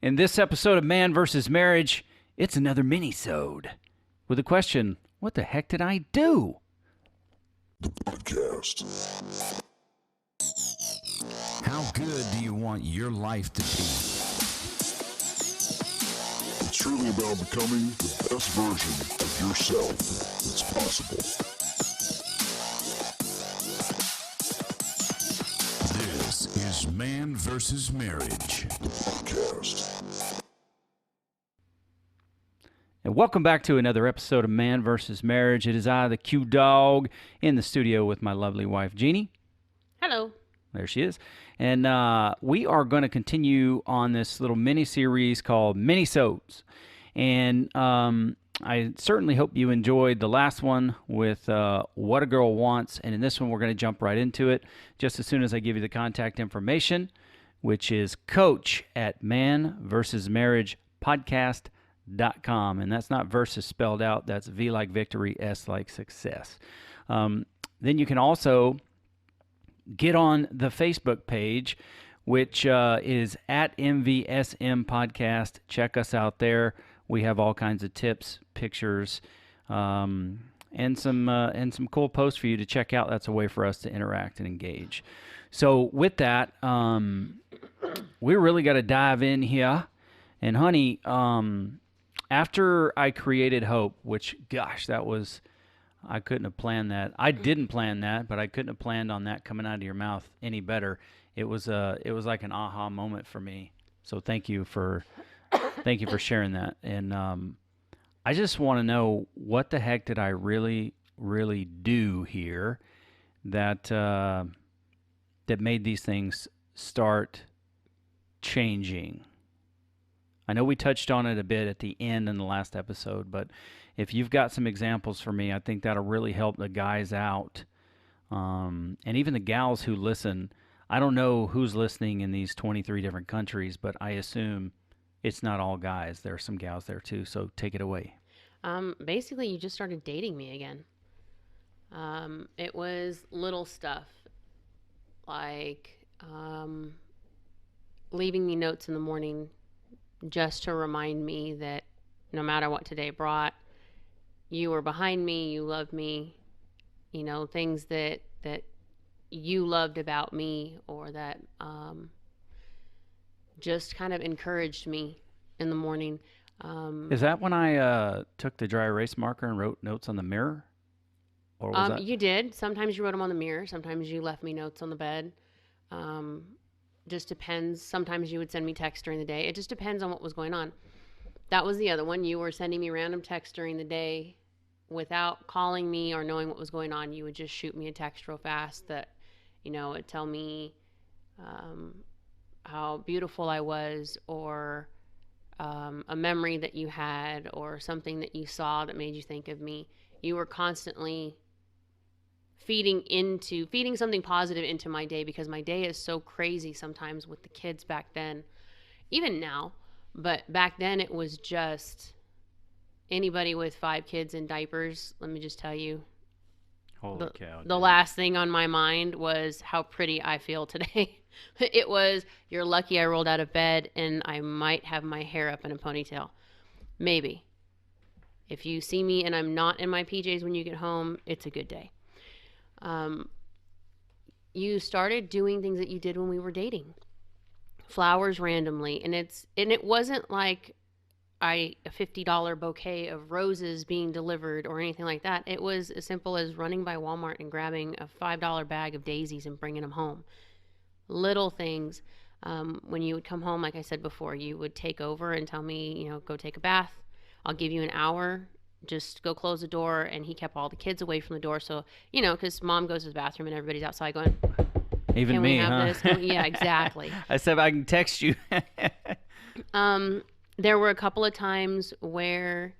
In this episode of Man vs. Marriage, it's another mini-sode with the question, what the heck did I do? The podcast. How good do you want your life to be? It's really about becoming the best version of yourself that's possible. This is Man vs. Marriage. The podcast. And welcome back to another episode of Man vs. Marriage. It is I, the Q Dog, in the studio with my lovely wife, Jeannie. Hello. There she is. And we are going to continue on this little mini-series called Mini-Sodes. And I certainly hope you enjoyed the last one with What a Girl Wants. And in this one, we're going to jump right into it just as soon as I give you the contact information, which is coach@manvsmarriagepodcast.com. And that's not versus spelled out. That's V like victory, S like success. Then you can also get on the Facebook page, which is at MVSM Podcast. Check us out there. We have all kinds of tips, pictures, and some cool posts for you to check out. That's a way for us to interact and engage. So with that, we really got to dive in here. And honey, after I created Hope, which gosh, I couldn't have planned that. I didn't plan that, but I couldn't have planned on that coming out of your mouth any better. It was like an aha moment for me. So thank you for sharing that. And I just want to know, what the heck did I really, really do here that made these things start changing? I know we touched on it a bit at the end in the last episode, but if you've got some examples for me, I think that'll really help the guys out. And even the gals who listen. I don't know who's listening in these 23 different countries, but I assume it's not all guys. There are some gals there too, so take it away. Basically, you just started dating me again. It was little stuff, like leaving me notes in the morning just to remind me that no matter what today brought, you were behind me, you loved me, things that you loved about me, or that just kind of encouraged me in the morning. Is that when I took the dry erase marker and wrote notes on the mirror? Or was that... You did. Sometimes you wrote them on the mirror. Sometimes you left me notes on the bed. Just depends. Sometimes you would send me texts during the day. It just depends on what was going on. That was the other one. You were sending me random texts during the day without calling me or knowing what was going on. You would just shoot me a text real fast that, it'd tell me how beautiful I was, or a memory that you had, or something that you saw that made you think of me. You were constantly feeding something positive into my day, because my day is so crazy sometimes with the kids back then, even now. But back then it was just anybody with 5 kids in diapers. Let me just tell you, Holy cow, the last thing on my mind was how pretty I feel today. It was, you're lucky I rolled out of bed and I might have my hair up in a ponytail. Maybe. If you see me and I'm not in my PJs when you get home, it's a good day. You started doing things that you did when we were dating. Flowers randomly. And it wasn't like a $50 bouquet of roses being delivered or anything like that. It was as simple as running by Walmart and grabbing a $5 bag of daisies and bringing them home. Little things. When you would come home, like I said before, you would take over and tell me, go take a bath. I'll give you an hour. Just go close the door. And he kept all the kids away from the door. So, because mom goes to the bathroom and everybody's outside going, even can me, we have huh? this? Yeah, exactly. I said I can text you. There were a couple of times where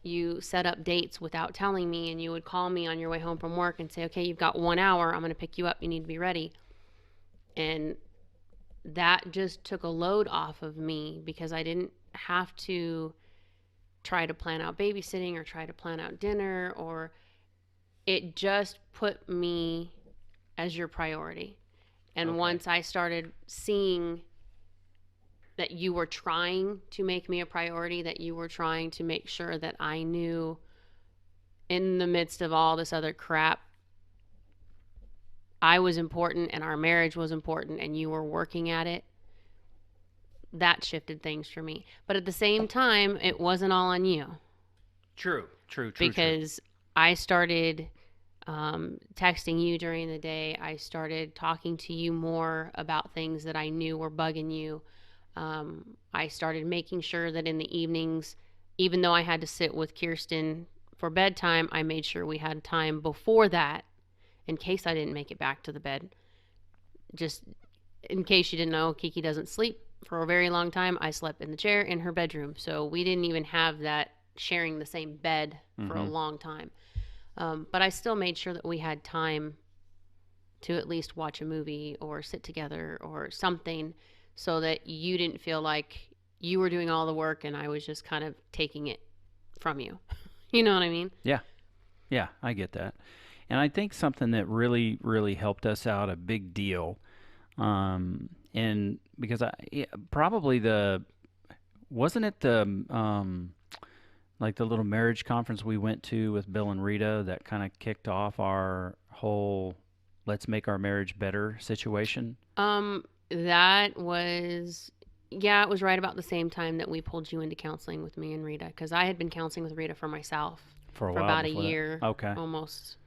you set up dates without telling me, and you would call me on your way home from work and say, okay, you've got 1 hour. I'm going to pick you up. You need to be ready. And that just took a load off of me, because I didn't have to try to plan out babysitting or try to plan out dinner, or it just put me as your priority. And once I started seeing that you were trying to make me a priority, that you were trying to make sure that I knew in the midst of all this other crap, I was important and our marriage was important and you were working at it. That shifted things for me. But at the same time, it wasn't all on you. True. Because I started texting you during the day. I started talking to you more about things that I knew were bugging you. I started making sure that in the evenings, even though I had to sit with Kirsten for bedtime, I made sure we had time before that in case I didn't make it back to the bed. Just in case you didn't know, Kiki doesn't sleep. For a very long time, I slept in the chair in her bedroom. So we didn't even have that sharing the same bed for a long time. But I still made sure that we had time to at least watch a movie or sit together or something so that you didn't feel like you were doing all the work and I was just kind of taking it from you. You know what I mean? Yeah, I get that. And I think something that really, really helped us out a big deal, and because wasn't it the like the little marriage conference we went to with Bill and Rita that kind of kicked off our whole let's make our marriage better situation? That was, it was right about the same time that we pulled you into counseling with me and Rita, because I had been counseling with Rita for myself for a while, about a year, okay, almost.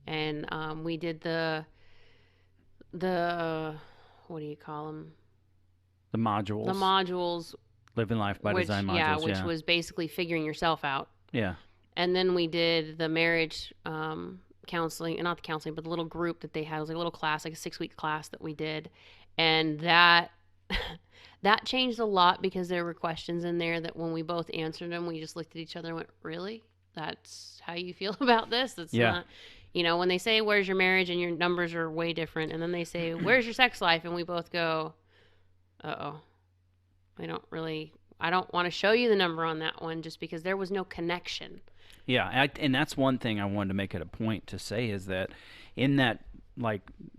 And we did the what do you call them? The modules. The modules. Living Life by Design modules. Yeah, which was basically figuring yourself out. Yeah. And then we did the marriage counseling, not the counseling, but the little group that they had. It was like a little class, like a 6-week class that we did. And that changed a lot because there were questions in there that when we both answered them, we just looked at each other and went, really? That's how you feel about this? That's not, when they say, where's your marriage? And your numbers are way different. And then they say, where's your sex life? And we both go, uh-oh. I don't want to show you the number on that one just because there was no connection. Yeah, and that's one thing I wanted to make it a point to say is that in that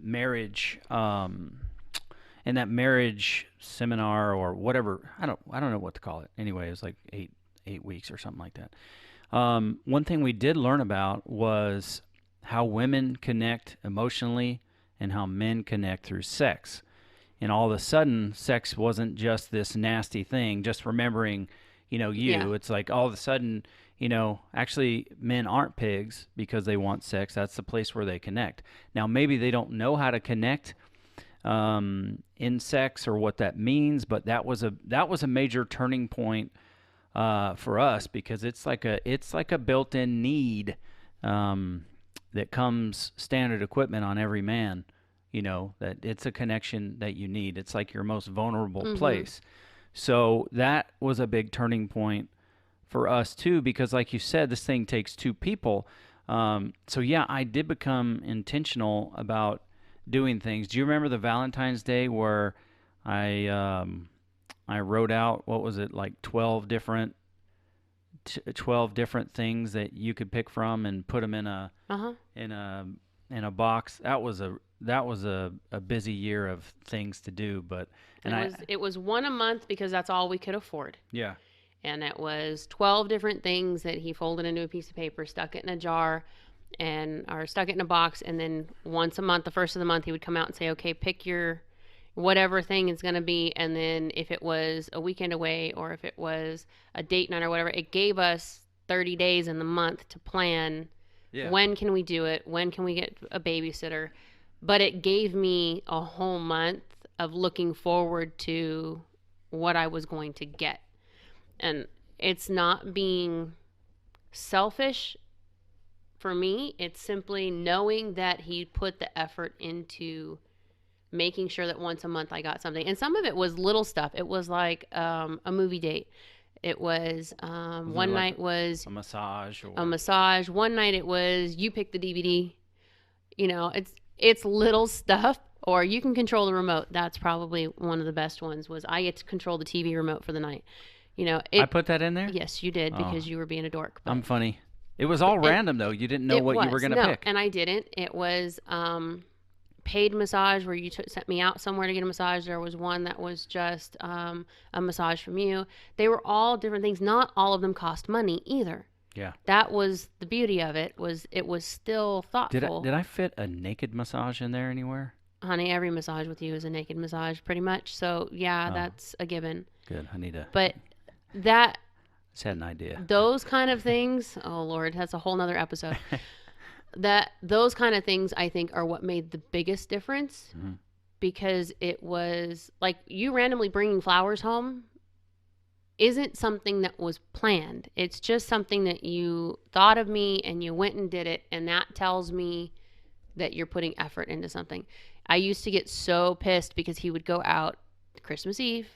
marriage seminar or whatever, I don't know what to call it. Anyway, it was like eight weeks or something like that. One thing we did learn about was how women connect emotionally and how men connect through sex. And all of a sudden, sex wasn't just this nasty thing, just remembering, It's like all of a sudden, actually men aren't pigs because they want sex. That's the place where they connect. Now, maybe they don't know how to connect in sex or what that means, but that was a major turning point for us because it's like a built-in need that comes standard equipment on every man. That it's a connection that you need. It's like your most vulnerable place. So that was a big turning point for us too, because like you said, this thing takes two people. So yeah, I did become intentional about doing things. Do you remember the Valentine's Day where I wrote out, what was it, like 12 different things that you could pick from and put them in a box? That was a busy year of things to do, but it was one a month because that's all we could afford. Yeah. And it was 12 different things that he folded into a piece of paper, stuck it in a jar, or stuck it in a box, and then once a month, the first of the month, he would come out and say, okay, pick your whatever thing it's going to be, and then if it was a weekend away or if it was a date night or whatever, it gave us 30 days in the month to plan. Yeah. When can we do it? When can we get a babysitter? But it gave me a whole month of looking forward to what I was going to get. And it's not being selfish for me. It's simply knowing that he put the effort into making sure that once a month I got something. And some of it was little stuff. It was like a movie date. It was one night was a massage. A massage. One night it was you pick the DVD. It's little stuff. Or you can control the remote. That's probably one of the best ones. Was I get to control the TV remote for the night. I put that in there? Yes, you did, because you were being a dork. I'm funny. It was all random, though. You didn't know what you were going to pick. And I didn't. It was paid massage where you sent me out somewhere to get a massage. There was one that was just a massage from you. They were all different things. Not all of them cost money either. Yeah. That was the beauty of it. It was still thoughtful. Did I fit a naked massage in there anywhere? Honey, every massage with you is a naked massage, pretty much. So yeah, that's a given. Good. I need to. But that. Just had an idea. Those kind of things. Oh Lord, that's a whole nother episode. Those kind of things I think are what made the biggest difference, because it was like you randomly bringing flowers home isn't something that was planned. It's just something that you thought of me and you went and did it, and that tells me that you're putting effort into something. I used to get so pissed because he would go out Christmas Eve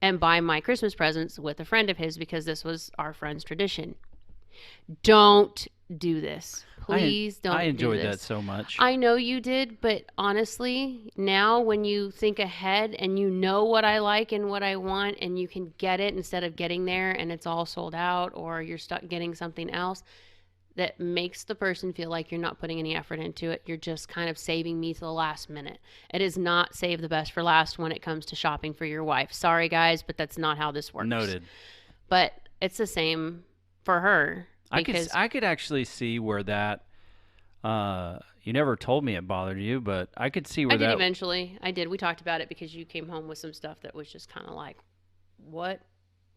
and buy my Christmas presents with a friend of his because this was our friend's tradition. Don't do this. Please don't do this. I enjoyed that so much. I know you did, but honestly, now when you think ahead and you know what I like and what I want and you can get it instead of getting there and it's all sold out or you're stuck getting something else that makes the person feel like you're not putting any effort into it. You're just kind of saving me to the last minute. It is not save the best for last when it comes to shopping for your wife. Sorry, guys, but that's not how this works. Noted. But it's the same for her. I could actually see where that, you never told me it bothered you, but I could see where that. I did eventually. I did. We talked about it because you came home with some stuff that was just kind of like, what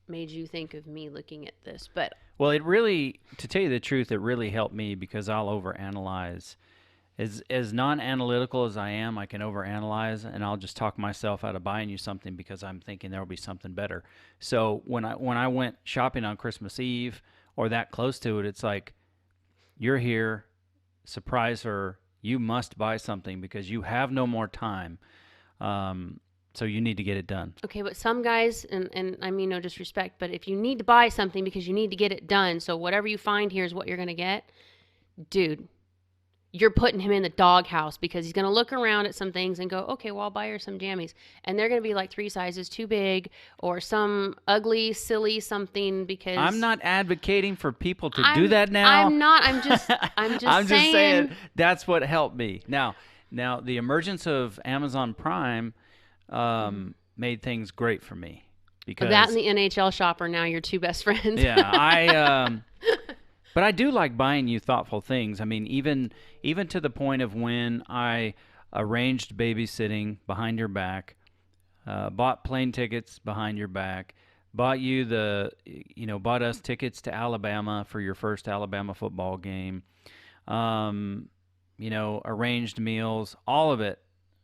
made you think of me looking at this? But well, it really, to tell you the truth, it really helped me because I'll overanalyze. As non-analytical as I am, I can overanalyze, and I'll just talk myself out of buying you something because I'm thinking there will be something better. So when I went shopping on Christmas Eve or that close to it, it's like, you're here, surprise her, you must buy something because you have no more time. So you need to get it done. Okay, but some guys, and I mean no disrespect, but if you need to buy something because you need to get it done, so whatever you find here is what you're going to get, dude, you're putting him in the doghouse because he's going to look around at some things and go, okay, well, I'll buy her some jammies. And they're going to be like 3 sizes too big or some ugly, silly something because... I'm not advocating for people to do that now. I'm not. I'm just I'm just saying that's what helped me. Now the emergence of Amazon Prime made things great for me. Because that and the NHL shop are now your 2 best friends. Yeah, but I do like buying you thoughtful things. I mean, even to the point of when I arranged babysitting behind your back, bought plane tickets behind your back, bought us tickets to Alabama for your first Alabama football game, arranged meals, all of it.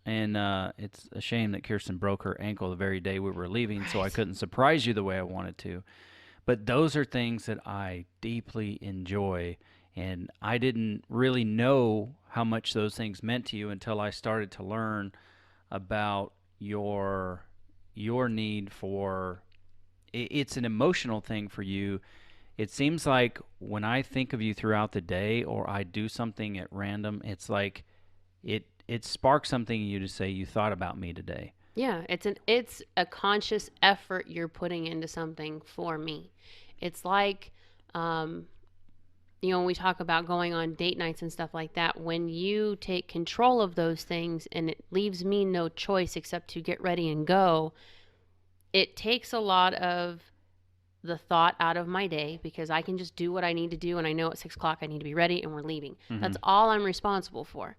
And it's a shame that Kirsten broke her ankle the very day we were leaving, so I couldn't surprise you the way I wanted to. But those are things that I deeply enjoy, and I didn't really know how much those things meant to you until I started to learn about your need for. It's an emotional thing for you. It seems like when I think of you throughout the day, or I do something at random, it's like it sparks something in you to say you thought about me today. Yeah, it's a conscious effort you're putting into something for me. It's like, when we talk about going on date nights and stuff like that, when you take control of those things and it leaves me no choice except to get ready and go, it takes a lot of the thought out of my day because I can just do what I need to do and I know at 6 o'clock I need to be ready and we're leaving. Mm-hmm. That's all I'm responsible for.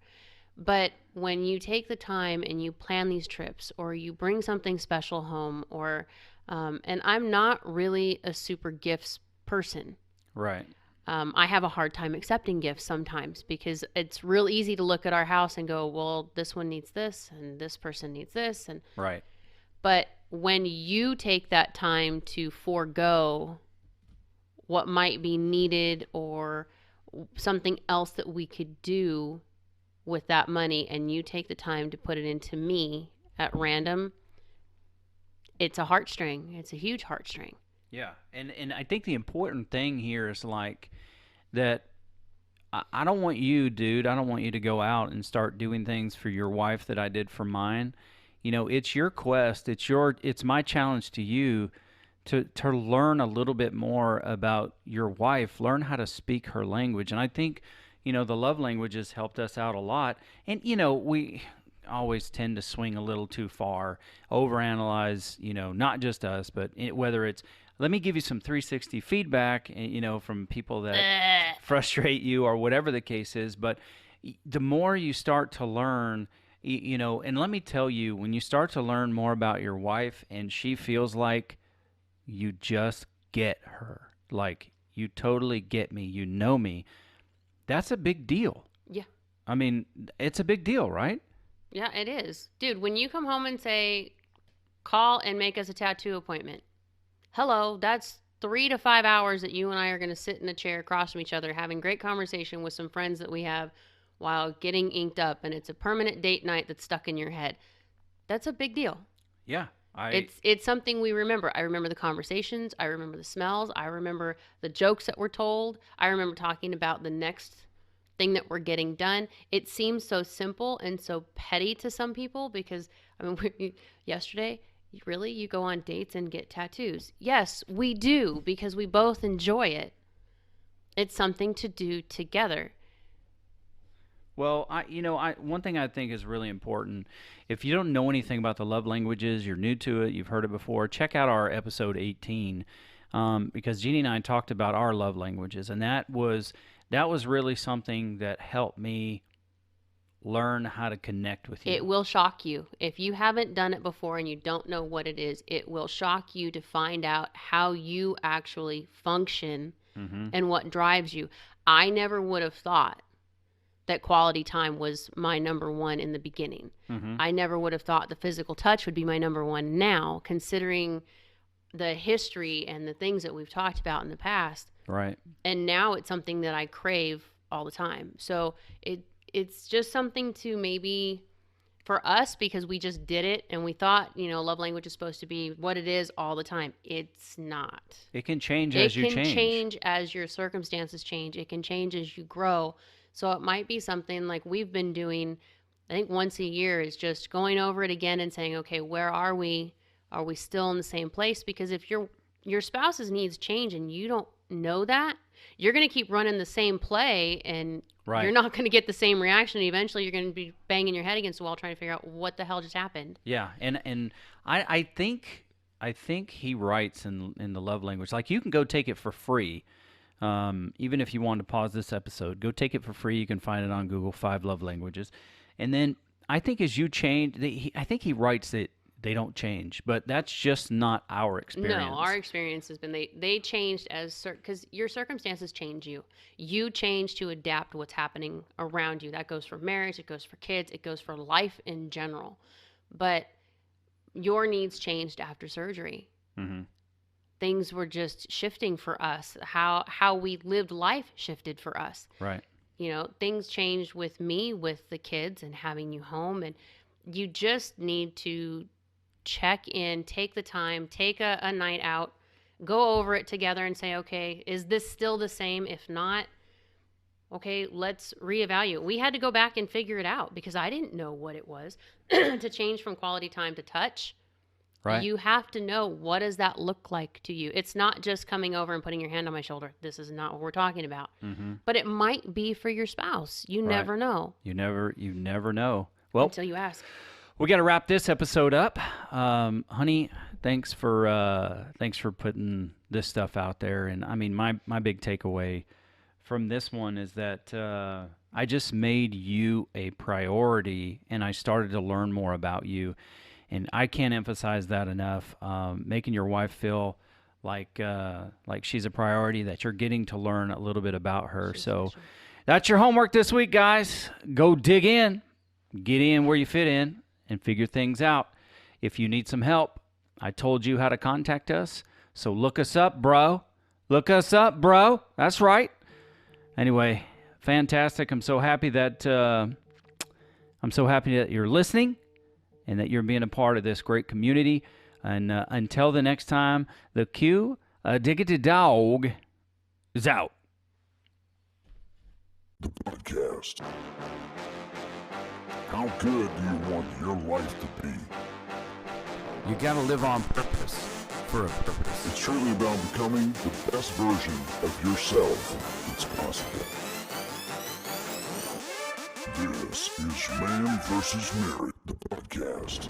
But when you take the time and you plan these trips or you bring something special home or, and I'm not really a super gifts person. Right. I have a hard time accepting gifts sometimes because it's real easy to look at our house and go, well, this one needs this and this person needs this. And right. But when you take that time to forego what might be needed or something else that we could do with that money and you take the time to put it into me at random, it's a heartstring. It's a huge heartstring. Yeah. And I think the important thing here is like that I don't want you, dude, I don't want you to go out and start doing things for your wife that I did for mine. It's your quest. It's my challenge to you to learn a little bit more about your wife, learn how to speak her language. And I think the love languages helped us out a lot. And, we always tend to swing a little too far, overanalyze, not just us, but whether it's, let me give you some 360 feedback, from people that frustrate you or whatever the case is. But the more you start to learn, and let me tell you, when you start to learn more about your wife and she feels like you just get her, like you totally get me, you know me, that's a big deal. Yeah. I mean, it's a big deal, right? Yeah, it is. Dude, when you come home and say, call and make us a tattoo appointment, hello, that's 3 to 5 hours that you and I are going to sit in a chair across from each other having great conversation with some friends that we have while getting inked up, and it's a permanent date night that's stuck in your head. That's a big deal. Yeah. It's something we remember. I remember the conversations. I remember the smells. I remember the jokes that were told. I remember talking about the next thing that we're getting done. It seems so simple and so petty to some people because, yesterday, really, you go on dates and get tattoos? Yes, we do, because we both enjoy it. It's something to do together. Well, one thing I think is really important, if you don't know anything about the love languages, you're new to it, you've heard it before, check out our episode 18, because Jeannie and I talked about our love languages, and that was really something that helped me learn how to connect with you. It will shock you. If you haven't done it before and you don't know what it is, it will shock you to find out how you actually function and what drives you. I never would have thought that quality time was my number one in the beginning. I never would have thought the physical touch would be my number one now, considering the history and the things that we've talked about in the past. Right. And now it's something that I crave all the time. So it's just something to maybe, for us, because we just did it and we thought, love language is supposed to be what it is all the time. It's not. It can change as you change. It can change as your circumstances change. It can change as you grow. So it might be something like we've been doing, I think once a year, is just going over it again and saying, okay, where are we? Are we still in the same place? Because if your spouse's needs change and you don't know that, you're going to keep running the same play and you're not going to get the same reaction. Eventually you're going to be banging your head against the wall trying to figure out what the hell just happened. Yeah. And I think he writes in the love language, like you can go take it for free. Even if you want to pause this episode, go take it for free. You can find it on Google, 5 love languages. And then I think as you change, I think he writes that they don't change, but that's just not our experience. No, our experience has been they changed because your circumstances change you. You change to adapt what's happening around you. That goes for marriage, it goes for kids, it goes for life in general. But your needs changed after surgery. Things were just shifting for us. How we lived life shifted for us. Right. Things changed with me, with the kids and having you home. And you just need to check in, take the time, take a night out, go over it together and say, okay, is this still the same? If not, okay, let's reevaluate. We had to go back and figure it out because I didn't know what it was to change from quality time to touch. Right. You have to know, what does that look like to you? It's not just coming over and putting your hand on my shoulder. This is not what we're talking about. But it might be for your spouse. You never know. You never know. Well, until you ask. We got to wrap this episode up. Honey, thanks for putting this stuff out there. And I mean, my big takeaway from this one is that I just made you a priority and I started to learn more about you. And I can't emphasize that enough. Making your wife feel like she's a priority, that you're getting to learn a little bit about her. So that's your homework this week, guys. Go dig in, get in where you fit in, and figure things out. If you need some help, I told you how to contact us. So look us up, bro. Look us up, bro. That's right. Anyway, fantastic. I'm so happy that you're listening and that you're being a part of this great community. And until the next time, the Q Diggity Dog is out. The podcast. How good do you want your life to be? You gotta live on purpose, for a purpose. It's truly about becoming the best version of yourself that's possible. This is Man vs. Married, the podcast.